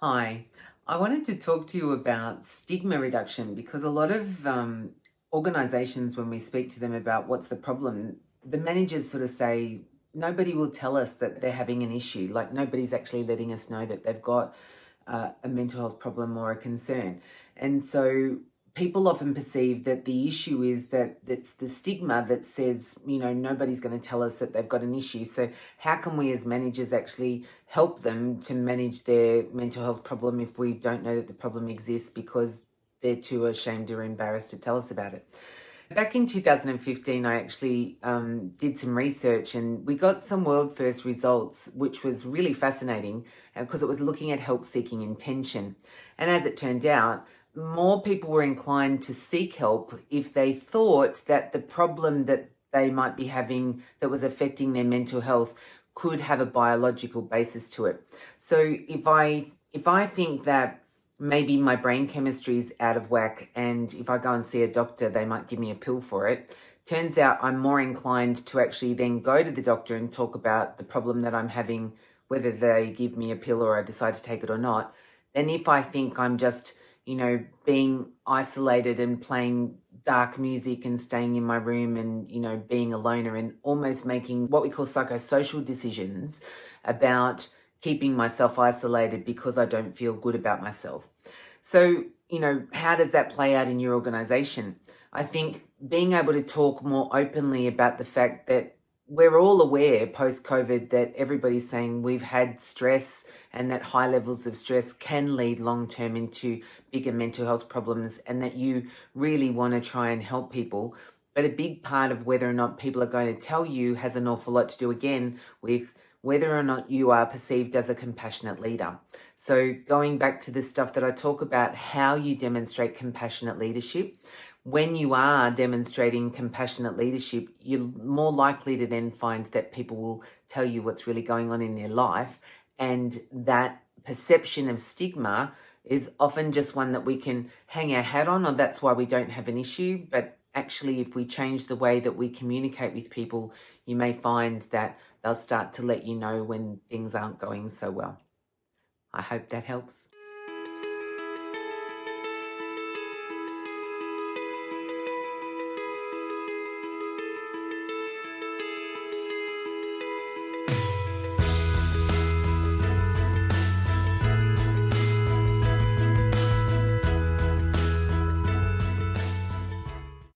Hi, I wanted to talk to you about stigma reduction because a lot of organizations, when we speak to them about what's the problem, the managers sort of say, nobody will tell us that they're having an issue. Like nobody's actually letting us know that they've got a mental health problem or a concern. And so people often perceive that the issue is that it's the stigma that says, nobody's going to tell us that they've got an issue. So how can we as managers actually help them to manage their mental health problem if we don't know that the problem exists because they're too ashamed or embarrassed to tell us about it? Back in 2015, I actually did some research and we got some world first results, which was really fascinating because it was looking at help seeking intention. And as it turned out, more people were inclined to seek help if they thought that the problem that they might be having that was affecting their mental health could have a biological basis to it. So if I think that maybe my brain chemistry is out of whack and if I go and see a doctor, they might give me a pill for it. Turns out I'm more inclined to actually then go to the doctor and talk about the problem that I'm having, whether they give me a pill or I decide to take it or not, than if I think I'm just, being isolated and playing dark music and staying in my room and, being a loner and almost making what we call psychosocial decisions about keeping myself isolated because I don't feel good about myself. So, how does that play out in your organization? I think being able to talk more openly about the fact that we're all aware post-COVID that everybody's saying we've had stress and that high levels of stress can lead long-term into bigger mental health problems and that you really want to try and help people. But a big part of whether or not people are going to tell you has an awful lot to do again with whether or not you are perceived as a compassionate leader. So going back to the stuff that I talk about, how you demonstrate compassionate leadership, when you are demonstrating compassionate leadership, you're more likely to then find that people will tell you what's really going on in their life. And that perception of stigma is often just one that we can hang our hat on, or that's why we don't have an issue. But actually, if we change the way that we communicate with people, you may find that they'll start to let you know when things aren't going so well. I hope that helps.